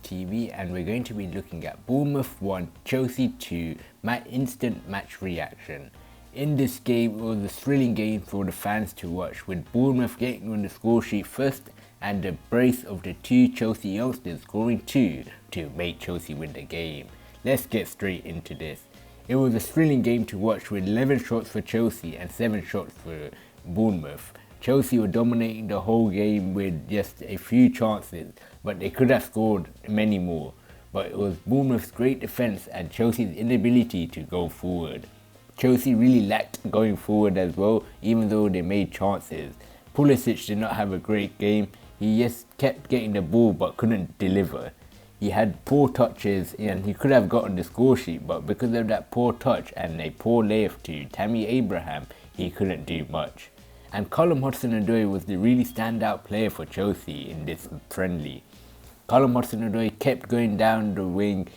TV, and we're going to be looking at Bournemouth 1, Chelsea 2, instant match reaction. In this game, it was a thrilling game for the fans to watch, with Bournemouth getting on the score sheet first and the brace of the two Chelsea youngsters scoring 2 to make Chelsea win the game. Let's get straight into this. It was a thrilling game to watch with 11 shots for Chelsea and 7 shots for Bournemouth. Chelsea were dominating the whole game with just a few chances, but they could have scored many more. But it was Bournemouth's great defence and Chelsea's inability to go forward. Chelsea really lacked going forward as well, even though they made chances. Pulisic did not have a great game. He just kept getting the ball but couldn't deliver. He had poor touches and he could have gotten the score sheet, but because of that poor touch and a poor layup to Tammy Abraham, he couldn't do much. And Callum Hudson-Odoi was the really standout player for Chelsea in this friendly. Callum Hudson-Odoi kept going down the wing,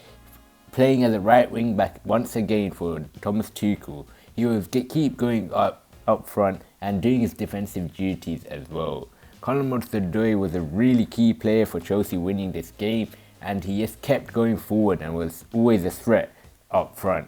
playing as a right wing back once again for Thomas Tuchel. He was keep going up front and doing his defensive duties as well. Callum Hudson-Odoi was a really key player for Chelsea winning this game, and he just kept going forward and was always a threat up front.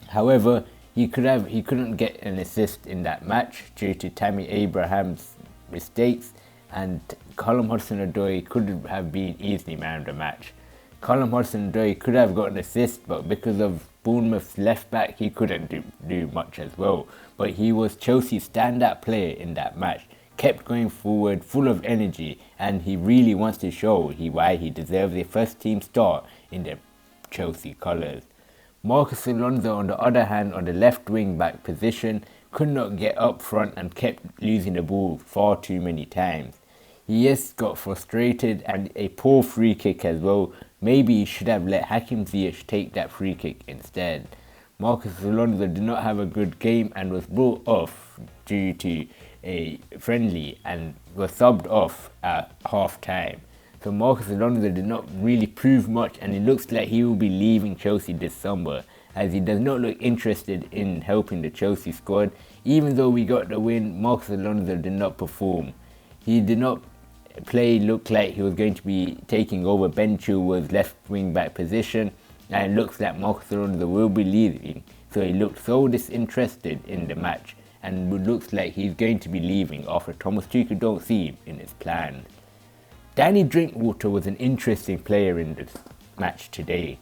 However, he couldn't get an assist in that match due to Tammy Abraham's mistakes, and Callum Hudson-Odoi could have been easily man of the match. Callum Hudson-Odoi could have got an assist, but because of Bournemouth's left back, he couldn't do much as well. But he was Chelsea's standout player in that match. Kept going forward, full of energy, and he really wants to show why he deserves a first team start in the Chelsea colours. Marcus Alonso, on the other hand, on the left wing back position, could not get up front and kept losing the ball far too many times. He just got frustrated, and a poor free kick as well. Maybe he should have let Hakim Ziyech take that free kick instead. Marcus Alonso did not have a good game and was brought off due to a friendly and was subbed off at half time. So Marcus Alonso did not really prove much, and it looks like he will be leaving Chelsea this summer, as he does not look interested in helping the Chelsea squad. Even though we got the win, Marcus Alonso did not perform. He did not look like he was going to be taking over Ben Chilwell's left wing back position, and it looks like Marcus Alonso will be leaving. So he looked so disinterested in the match, and it looks like he's going to be leaving after Thomas Tuchel don't see him in his plans. Danny Drinkwater was an interesting player in this match today.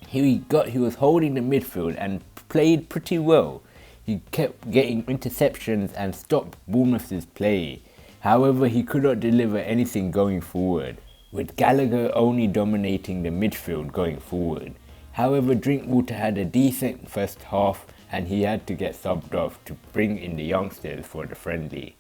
He was holding the midfield and played pretty well. He kept getting interceptions and stopped Bournemouth's play. However, he could not deliver anything going forward, with Gallagher only dominating the midfield going forward. However, Drinkwater had a decent first half and he had to get subbed off to bring in the youngsters for the friendly.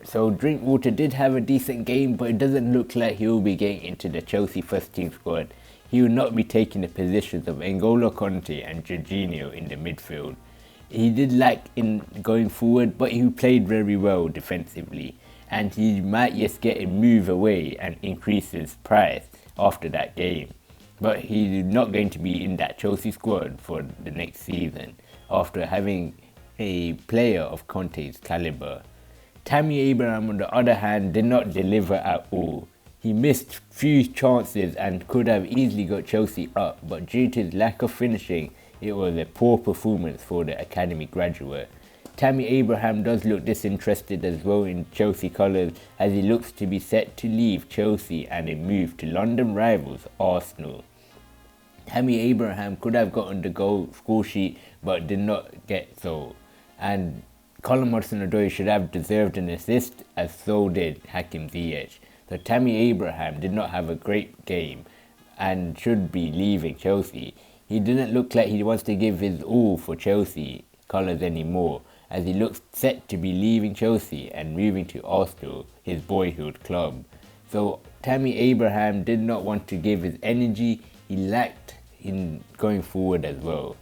So Drinkwater did have a decent game, but it doesn't look like he will be getting into the Chelsea first team squad. He will not be taking the positions of N'Golo Kanté and Jorginho in the midfield. He did lack in going forward, but he played very well defensively, and he might just get a move away and increase his price after that game. But he's not going to be in that Chelsea squad for the next season after having a player of Conte's calibre. Tammy Abraham, on the other hand, did not deliver at all. He missed few chances and could have easily got Chelsea up, but due to his lack of finishing, it was a poor performance for the academy graduate. Tammy Abraham does look disinterested as well in Chelsea colours, as he looks to be set to leave Chelsea and a move to London rivals Arsenal. Tammy Abraham could have gotten the score sheet but did not get so, and Callum Hudson-Odoi should have deserved an assist, as so did Hakim Ziyech. So Tammy Abraham did not have a great game and should be leaving Chelsea. He didn't look like he wants to give his all for Chelsea colours anymore, as he looks set to be leaving Chelsea and moving to Arsenal, his boyhood club. So Tammy Abraham did not want to give his energy. He lacked in going forward as well.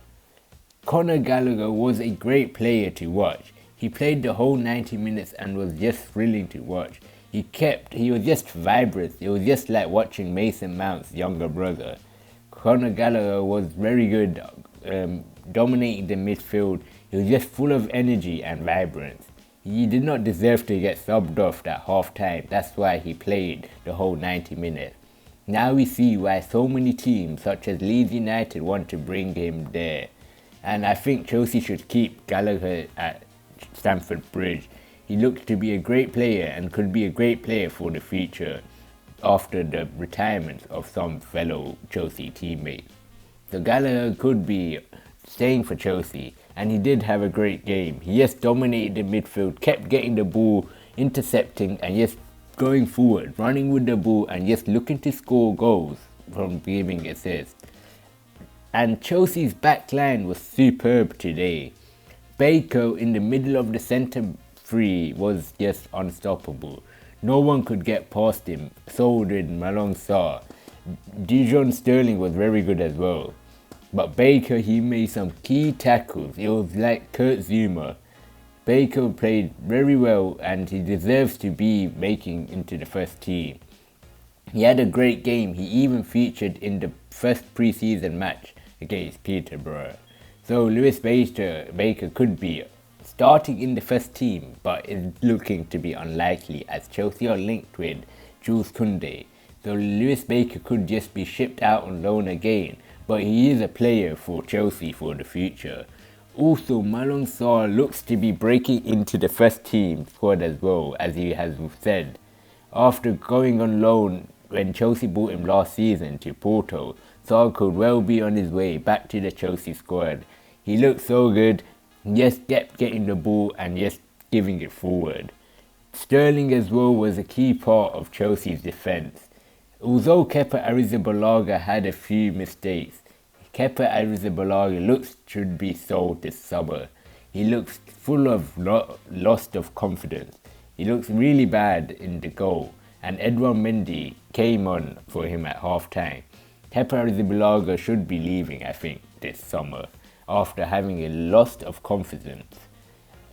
Conor Gallagher was a great player to watch. He played the whole 90 minutes and was just thrilling to watch. He was just vibrant. It was just like watching Mason Mount's younger brother. Conor Gallagher was very good, dominating the midfield. He was just full of energy and vibrance. He did not deserve to get subbed off at half time. That's why he played the whole 90 minutes. Now we see why so many teams such as Leeds United want to bring him there. And I think Chelsea should keep Gallagher at Stamford Bridge. He looks to be a great player and could be a great player for the future after the retirement of some fellow Chelsea teammates. So Gallagher could be staying for Chelsea, and he did have a great game. He just dominated the midfield, kept getting the ball, intercepting, and just going forward, running with the ball, and just looking to score goals from giving assists. And Chelsea's back line was superb today. Baker in the middle of the centre three was just unstoppable. No one could get past him, so did Alonso. Dijon Sterling was very good as well. But Baker, he made some key tackles. It was like Kurt Zuma. Baker played very well and he deserves to be making into the first team. He had a great game. He even featured in the first pre-season match against Peterborough. So Lewis Baker could be starting in the first team, but it's looking to be unlikely as Chelsea are linked with Jules Koundé. So Lewis Baker could just be shipped out on loan again, but he is a player for Chelsea for the future. Also, Malang Sarr looks to be breaking into the first team squad as well, as he has said. After going on loan when Chelsea bought him last season to Porto, Sarr could well be on his way back to the Chelsea squad. He looked so good, just kept getting the ball and just giving it forward. Sterling as well was a key part of Chelsea's defence. Although Kepa Arrizabalaga had a few mistakes, Kepa Arrizabalaga looks should be sold this summer. He looks full of loss of confidence. He looks really bad in the goal, and Edouard Mendy came on for him at half-time. Kepa Arrizabalaga should be leaving, I think, this summer after having a loss of confidence.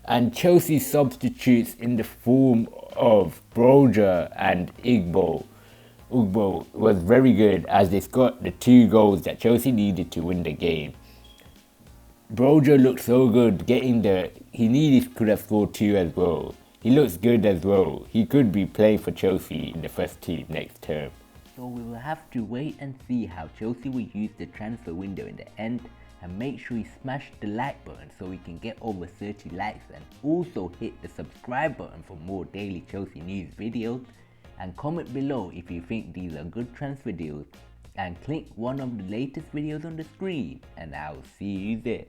And Chelsea substitutes in the form of Broja and Ugbo was very good as they got the 2 goals that Chelsea needed to win the game. Broja looked so good, could have scored 2 as well. He looks good as well. He could be playing for Chelsea in the first team next term. So we will have to wait and see how Chelsea will use the transfer window in the end, and make sure you smash the like button so we can get over 30 likes, and also hit the subscribe button for more daily Chelsea news videos, and comment below if you think these are good transfer deals, and click one of the latest videos on the screen, and I'll see you there.